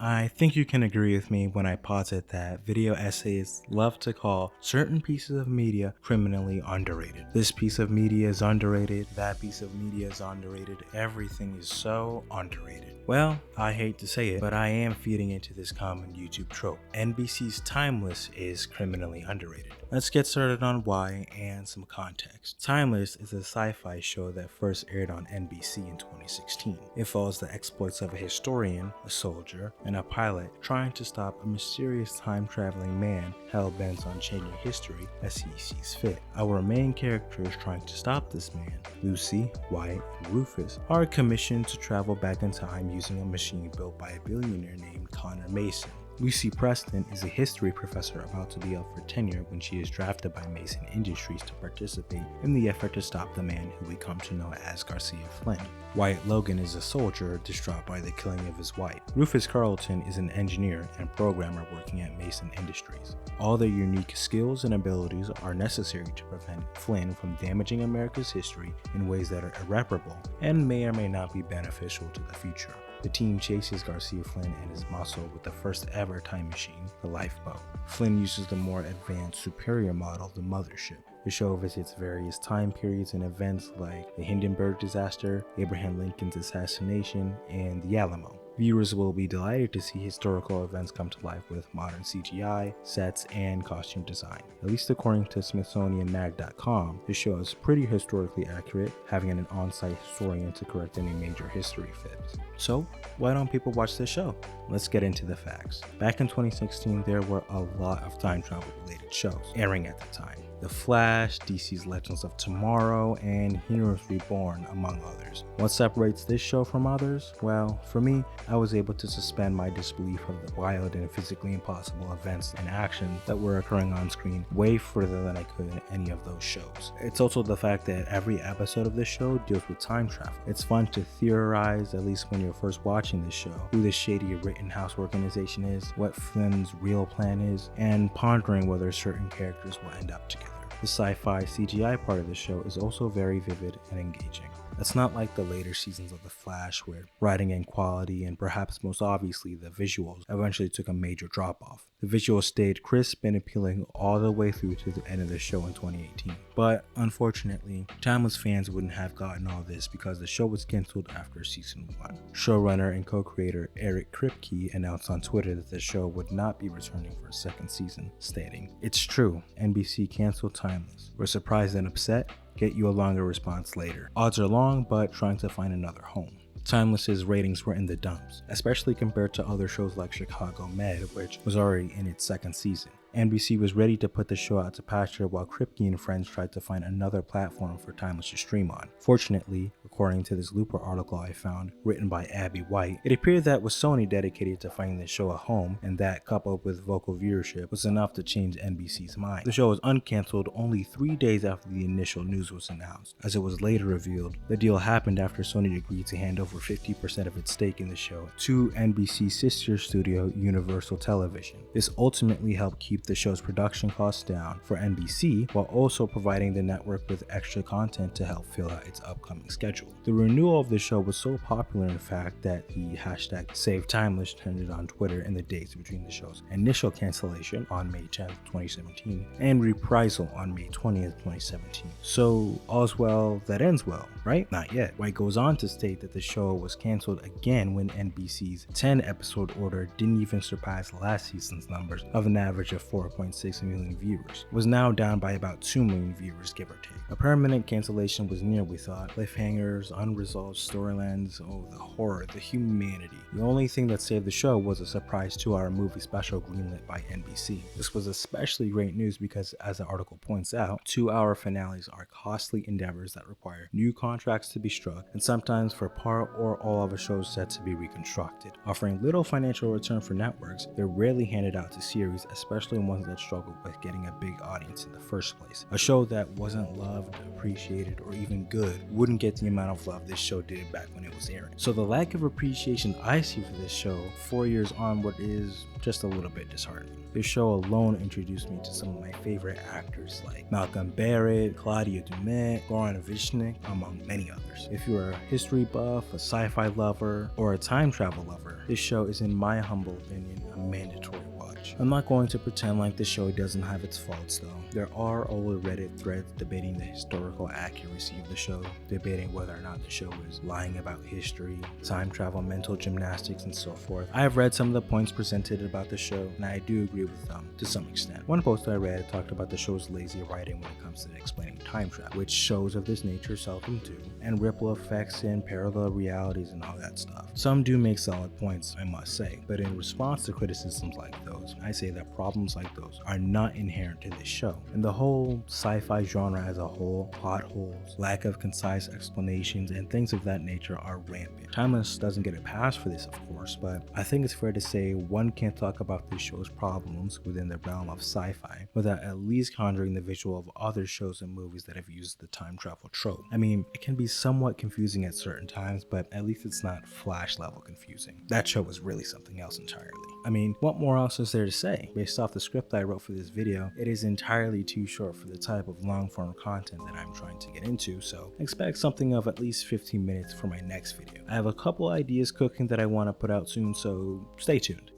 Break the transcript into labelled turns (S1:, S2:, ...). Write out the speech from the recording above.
S1: I think you can agree with me when I posit that video essayists love to call certain pieces of media criminally underrated. This piece of media is underrated, that piece of media is underrated, everything is so underrated. Well, I hate to say it, but I am feeding into this common YouTube trope. N.B.C's Timeless is criminally underrated. Let's get started on why and some context. Timeless is a sci-fi show that first aired on N.B.C in 2016. It follows the exploits of a historian, a soldier, and a pilot trying to stop a mysterious time-traveling man hell-bent on changing history as he sees fit. Our main characters trying to stop this man, Lucy, Wyatt, and Rufus, are commissioned to travel back in time using a machine built by a billionaire named Connor Mason. Lucy Preston is a history professor about to be up for tenure when she is drafted by Mason Industries to participate in the effort to stop the man who we come to know as Garcia Flynn. Wyatt Logan is a soldier distraught by the killing of his wife. Rufus Carlton is an engineer and programmer working at Mason Industries. All their unique skills and abilities are necessary to prevent Flynn from damaging America's history in ways that are irreparable and may or may not be beneficial to the future. The team chases Garcia Flynn and his muscle with the first ever time machine, the lifeboat. Flynn uses the more advanced, superior model, the mothership. The show visits various time periods and events like the Hindenburg disaster, Abraham Lincoln's assassination, and the Alamo. Viewers will be delighted to see historical events come to life with modern CGI, sets, and costume design. At least according to SmithsonianMag.com, the show is pretty historically accurate, having an on-site historian to correct any major history fibs. So, why don't people watch this show? Let's get into the facts. Back in 2016, there were a lot of time travel related shows airing at the time. The Flash, DC's Legends of Tomorrow, and Heroes Reborn, among others. What separates this show from others? Well, for me, I was able to suspend my disbelief of the wild and physically impossible events and actions that were occurring on screen way further than I could in any of those shows. It's also the fact that every episode of this show deals with time travel. It's fun to theorize, at least when you're first watching this show, who this shady Rittenhouse organization is, what Flynn's real plan is, and pondering whether certain characters will end up together. The sci-fi CGI part of the show is also very vivid and engaging. It's not like the later seasons of The Flash where writing and quality and perhaps most obviously the visuals eventually took a major drop off. The visuals stayed crisp and appealing all the way through to the end of the show in 2018. But unfortunately, Timeless fans wouldn't have gotten all this because the show was cancelled after season 1. Showrunner and co-creator Eric Kripke announced on Twitter that the show would not be returning for a second season, stating, "It's true, NBC canceled Timeless. We're surprised and upset. Get you a longer response later. Odds are long, but trying to find another home." Timeless's ratings were in the dumps, especially compared to other shows like Chicago Med, which was already in its second season. NBC was ready to put the show out to pasture while Kripke and friends tried to find another platform for Timeless to stream on. Fortunately, according to this Looper article I found, written by Abby White, it appeared that with Sony dedicated to finding the show a home, and that coupled with vocal viewership was enough to change NBC's mind. The show was uncancelled only 3 days after the initial news was announced. As it was later revealed, the deal happened after Sony agreed to hand over 50% of its stake in the show to NBC's sister studio, Universal Television. This ultimately helped keep the show's production costs down for NBC while also providing the network with extra content to help fill out its upcoming schedule. The renewal of the show was so popular in fact that the hashtag #SaveTimeless trended on Twitter in the days between the show's initial cancellation on May 10th, 2017 and reprisal on May 20th, 2017. So all's well that ends well, right? Not yet. White goes on to state that the show was cancelled again when NBC's 10-episode order didn't even surpass last season's numbers of an average of 4.6 million viewers. It was now down by about 2 million viewers, give or take. A permanent cancellation was near, we thought. Cliffhangers, unresolved storylines, the horror, the humanity. The only thing that saved the show was a surprise 2-hour movie special greenlit by NBC. This was especially great news because, as the article points out, 2-hour finales are costly endeavors that require new contracts to be struck, and sometimes for part or all of a show's set to be reconstructed. Offering little financial return for networks, they're rarely handed out to series, especially ones that struggled with getting a big audience in the first place. A show that wasn't loved, appreciated, or even good wouldn't get the amount amount of love this show did back when it was airing. So the lack of appreciation I see for this show 4 years onward is just a little bit disheartening. This show alone introduced me to some of my favorite actors like Malcolm Barrett, Claudia Dumet, Goran Vishnik, among many others. If you're a history buff, a sci-fi lover, or a time travel lover, this show is, in my humble opinion, a mandatory watch. I'm not going to pretend like the show doesn't have its faults though. There are old Reddit threads debating the historical accuracy of the show, debating whether or not the show is lying about history, time travel, mental gymnastics, and so forth. I have read some of the points presented about the show, and I do agree with them to some extent. One post I read talked about the show's lazy writing when it comes to explaining time travel, which shows of this nature seldom do, and ripple effects and parallel realities and all that stuff. Some do make solid points, I must say, but in response to criticisms like those, I say that problems like those are not inherent to this show. And the whole sci-fi genre as a whole, plot holes, lack of concise explanations, and things of that nature are rampant. Timeless doesn't get a pass for this, of course, but I think it's fair to say one can't talk about this show's problems within the realm of sci-fi without at least conjuring the visual of other shows and movies that have used the time travel trope. I mean, it can be somewhat confusing at certain times, but at least it's not Flash level confusing. That show was really something else entirely. I mean, what more else is there to say? Based off the script I wrote for this video, it is entirely too short for the type of long form content that I'm trying to get into, so expect something of at least 15 minutes for my next video. I have a couple ideas cooking that I want to put out soon, so stay tuned.